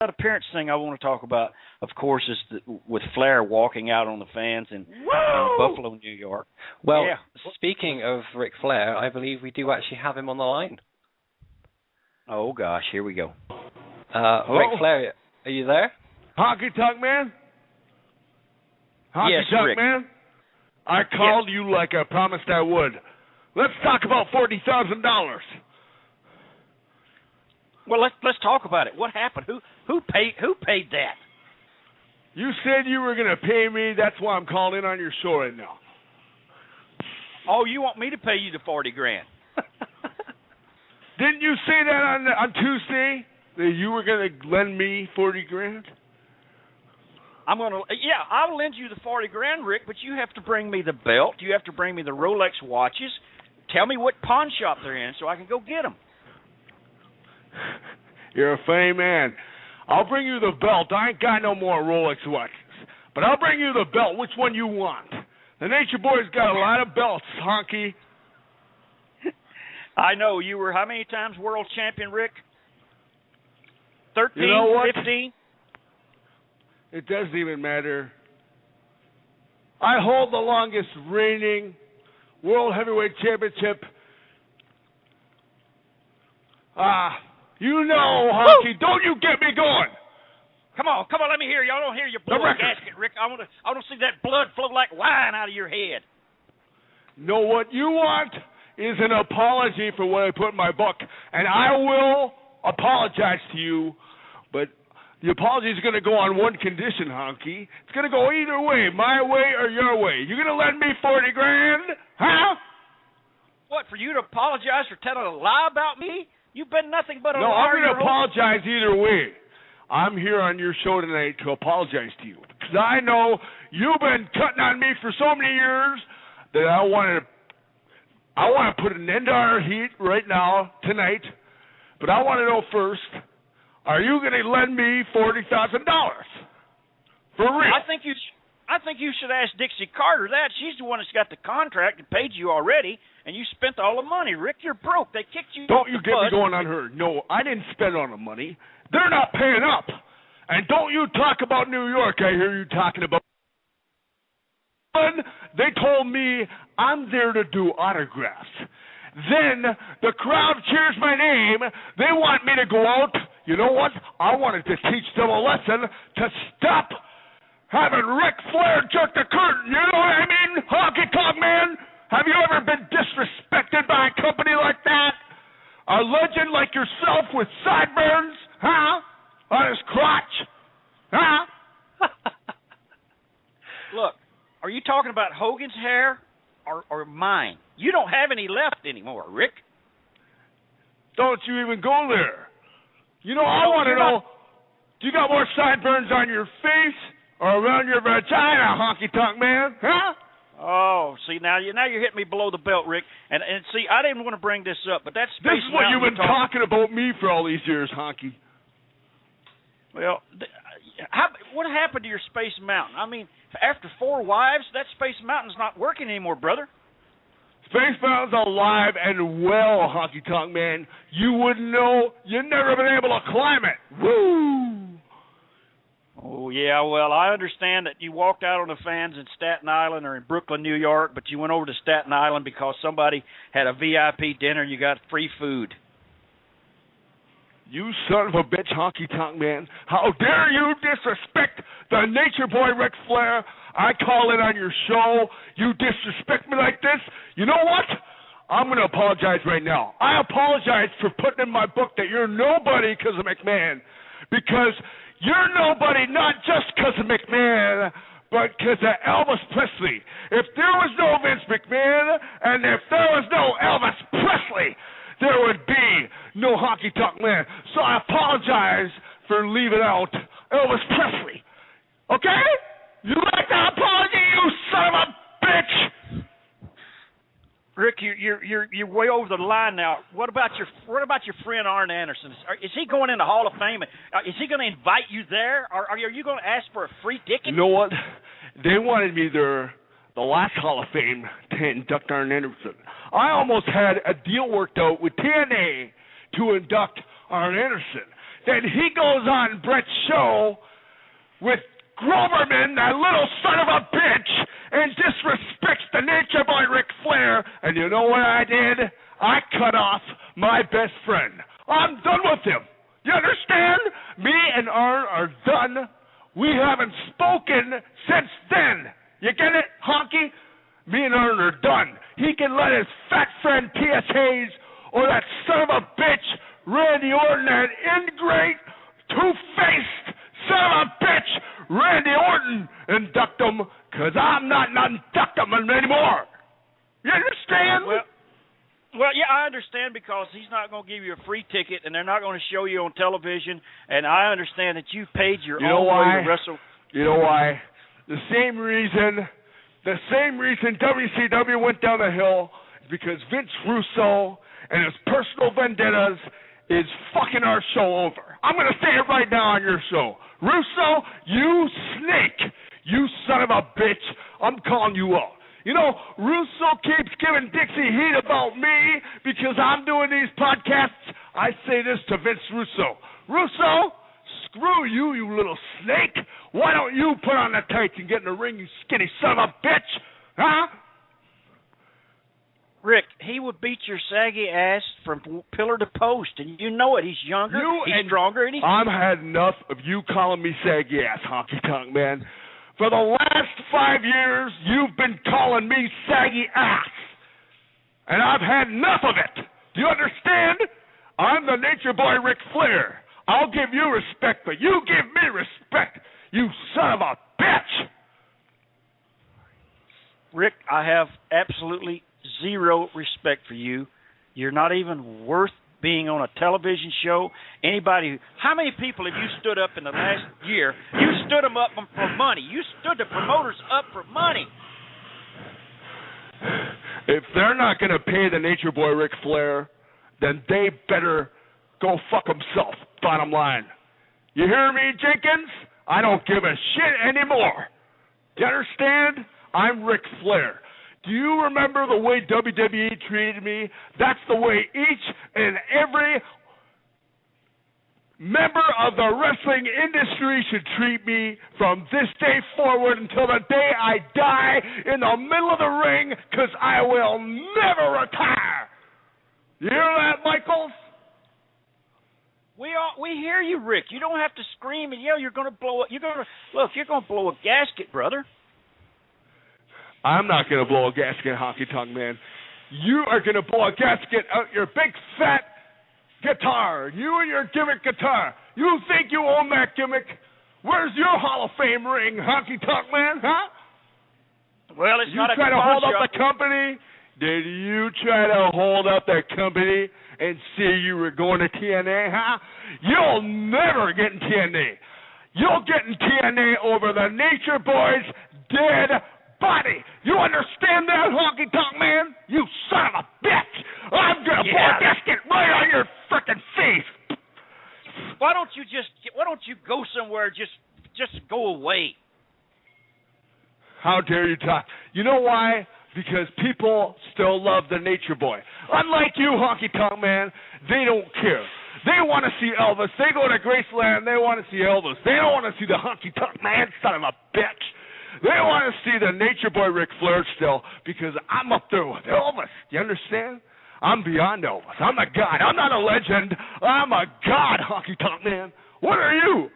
appearance thing I want to talk about, of course, is with Flair walking out on the fans in Buffalo, New York. Well, speaking of Ric Flair, I believe we do actually have him on the line. Oh, gosh, here we go. Ric Flair, are you there? Honky Tonk Man? Yes, Honky Rick. Tonk Man? I called you like I promised I would. Let's talk about $40,000. Well, let's talk about it. What happened? Who paid that? You said you were going to pay me. That's why I'm calling in on your show right now. Oh, you want me to pay you the $40,000? Didn't you say that on Tuesday that you were going to lend me $40,000? I'll lend you the $40,000, Rick, but you have to bring me the belt. You have to bring me the Rolex watches. Tell me what pawn shop they're in so I can go get them. You're a funny man. I'll bring you the belt. I ain't got no more Rolex watches. But I'll bring you the belt. Which one you want? The Nature Boy's got a lot of belts, Honky. I know. You were how many times world champion, Rick? 13, you know what? 15? It doesn't even matter. I hold the longest reigning World Heavyweight Championship. You know, Honky, don't you get me going. Come on, let me hear you. I don't hear your blood gasket, Rick. I want to see that blood flow like wine out of your head. No, what you want is an apology for what I put in my book, and I will apologize to you, but the apology is going to go on one condition, Honky. It's going to go either way, my way or your way. You going to lend me $40,000? Huh? What, for you to apologize for telling a lie about me? You've been nothing but a liar. No, I'm going to apologize either way. I'm here on your show tonight to apologize to you. Because I know you've been cutting on me for so many years that I want to put an end to our heat right now, tonight. But I want to know first, are you going to lend me $40,000? For real? I think you should ask Dixie Carter that. She's the one that's got the contract and paid you already, and you spent all the money. Rick, you're broke. They kicked you. Don't you get me going on her. No, I didn't spend all the money. They're not paying up. And don't you talk about New York. I hear you talking about. They told me I'm there to do autographs. Then the crowd cheers my name. They want me to go out. You know what? I wanted to teach them a lesson to stop having Ric Flair jerk the curtain. You know what I mean? Honky Tonk Man. Have you ever been disrespected by a company like that? A legend like yourself with sideburns, huh? On his crotch, huh? Look, are you talking about Hogan's hair or mine? You don't have any left anymore, Rick. Don't you even go there. You know, I want to know, do you got more sideburns on your face or around your vagina, Honky Tonk Man, huh? Oh, see, now you're hitting me below the belt, Rick. And see, I didn't want to bring this up, but that's This is what you've been talking about me for all these years, Honky. Well, what happened to your Space Mountain? I mean, after 4 wives, that Space Mountain's not working anymore, brother. Space Mountain's alive and well, Honky Tonk Man. You wouldn't know. You've never been able to climb it. Woo! Oh, yeah, well, I understand that you walked out on the fans in Staten Island or in Brooklyn, New York, but you went over to Staten Island because somebody had a VIP dinner and you got free food. You son of a bitch, Honky Tonk Man. How dare you disrespect the Nature Boy Ric Flair? I call in on your show. You disrespect me like this? You know what? I'm going to apologize right now. I apologize for putting in my book that you're nobody because of McMahon. Because you're nobody not just because of McMahon, but because of Elvis Presley. If there was no Vince McMahon and if there was no Elvis Presley, there would be no Honky Tonk Man. So I apologize for leaving out Elvis Presley. Okay? You like that apology, you son of a bitch? Rick, you're way over the line now. What about your friend Arn Anderson? Is he going in the Hall of Fame? Is he going to invite you there, or are you going to ask for a free ticket? You know what? They wanted me there the last Hall of Fame to induct Arn Anderson. I almost had a deal worked out with TNA to induct Arn Anderson. then he goes on Brett's show with Groverman, that little son of a bitch, and disrespects the Nature Boy Ric Flair. And you know what I did? I cut off my best friend. I'm done with him. You understand? Me and Arn are done. We haven't spoken since then. You get it, Honky? Me and Arn are done. He can let his fat friend T.S. Hayes or that son of a bitch Randy Orton, that ingrate, two-faced son of a bitch Randy Orton, induct him, because I'm not an inductman anymore. You understand? Well, yeah, I understand, because he's not going to give you a free ticket, and they're not going to show you on television, and I understand that you paid your own way to wrestle. You know why? The same reason WCW went down the hill is because Vince Russo and his personal vendettas is fucking our show over. I'm going to say it right now on your show. Russo, you snake, you son of a bitch, I'm calling you out. You know, Russo keeps giving Dixie heat about me because I'm doing these podcasts. I say this to Vince Russo. Russo, screw you, you little snake. Why don't you put on the tights and get in the ring, you skinny son of a bitch? Huh? Rick, he would beat your saggy ass from pillar to post, and you know it. He's younger, he's stronger, and I've had enough of you calling me saggy ass, Honky Tonk Man. For the last 5 years, you've been calling me saggy ass, and I've had enough of it. Do you understand? I'm the Nature Boy Ric Flair. I'll give you respect, but you give me respect, you son of a bitch. Rick, I have absolutely zero respect for you. You're not even worth being on a television show. How many people have you stood up in the last year? You stood them up for money. You stood the promoters up for money. If they're not going to pay the Nature Boy Ric Flair, then they better go fuck themselves, bottom line. You hear me, Jenkins? I don't give a shit anymore. Do you understand? I'm Ric Flair. Do you remember the way WWE treated me? That's the way each and every member of the wrestling industry should treat me from this day forward until the day I die in the middle of the ring, because I will never retire. You hear that, Michaels? We hear you, Rick. You don't have to scream and yell. You're going to blow it. You're going to blow a gasket, brother. I'm not going to blow a gasket, Honky Tonk Man. You are going to blow a gasket out your big fat guitar. You and your gimmick guitar. You think you own that gimmick? Where's your Hall of Fame ring, Honky Tonk Man, huh? Well, it's not a You try to hold up the company? Did you try to hold up the company and see you were going to TNA, huh? You'll never get in TNA. You'll get in TNA over the Nature Boy's dead body. You understand that, Honky Tonk Man? You son of a bitch! I'm gonna blow a gasket right on your frickin' face. Why don't you go somewhere? Just go away. How dare you talk? You know why? Because people still love the Nature Boy. Unlike you, Honky Tonk Man, they don't care. They want to see Elvis. They go to Graceland. They want to see Elvis. They don't want to see the Honky Tonk Man, son of a bitch. They want to see the Nature Boy Ric Flair still, because I'm up there with Elvis. Do you understand? I'm beyond Elvis. I'm a god. I'm not a legend. I'm a god, Honky Tonk Man. What are you?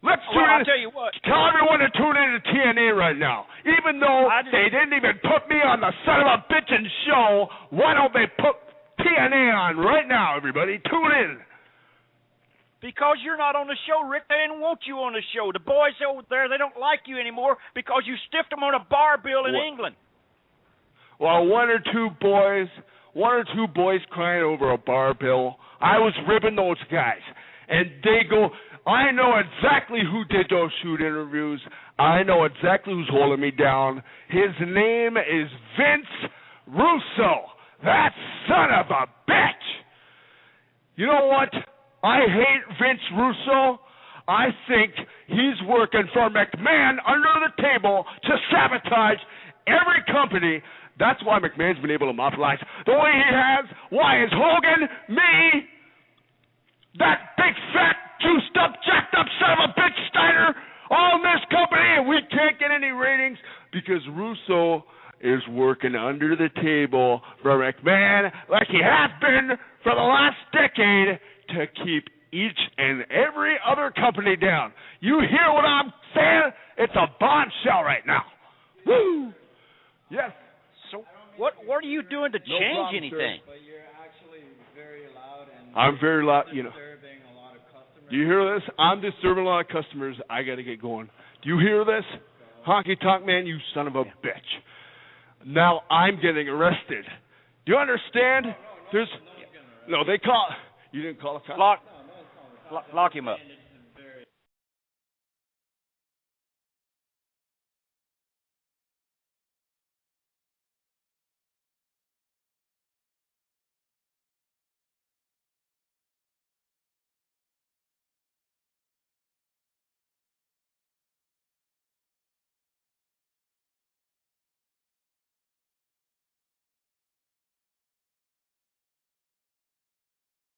I'll tell you what. Tell everyone to tune in to TNA right now. Even though they didn't even put me on the son of a bitchin' show, why don't they put TNA on right now, everybody? Tune in. Because you're not on the show, Rick. They didn't want you on the show. The boys over there, they don't like you anymore because you stiffed them on a bar bill in England. Well, one or two boys crying over a bar bill. I was ribbing those guys. And they go, I know exactly who did those shoot interviews. I know exactly who's holding me down. His name is Vince Russo. That son of a bitch. You know what? I hate Vince Russo. I think he's working for McMahon under the table to sabotage every company. That's why McMahon's been able to monopolize the way he has. Why is Hogan, me, that big, fat, juiced up, jacked up son of a bitch Steiner on this company, and we can't get any ratings because Russo is working under the table for McMahon like he has been for the last decade to keep each and every other company down. You hear what I'm saying? It's a bombshell right now. Woo! Yes. So what are you doing to change anything? But you're actually very loud and I'm very loud, disturbing a lot of customers. Do you hear this? I'm disturbing a lot of customers. I got to get going. Do you hear this? Honky Tonk Man, you son of a bitch. Now I'm getting arrested. Do you understand? They call. You didn't call a cop? Lock him up.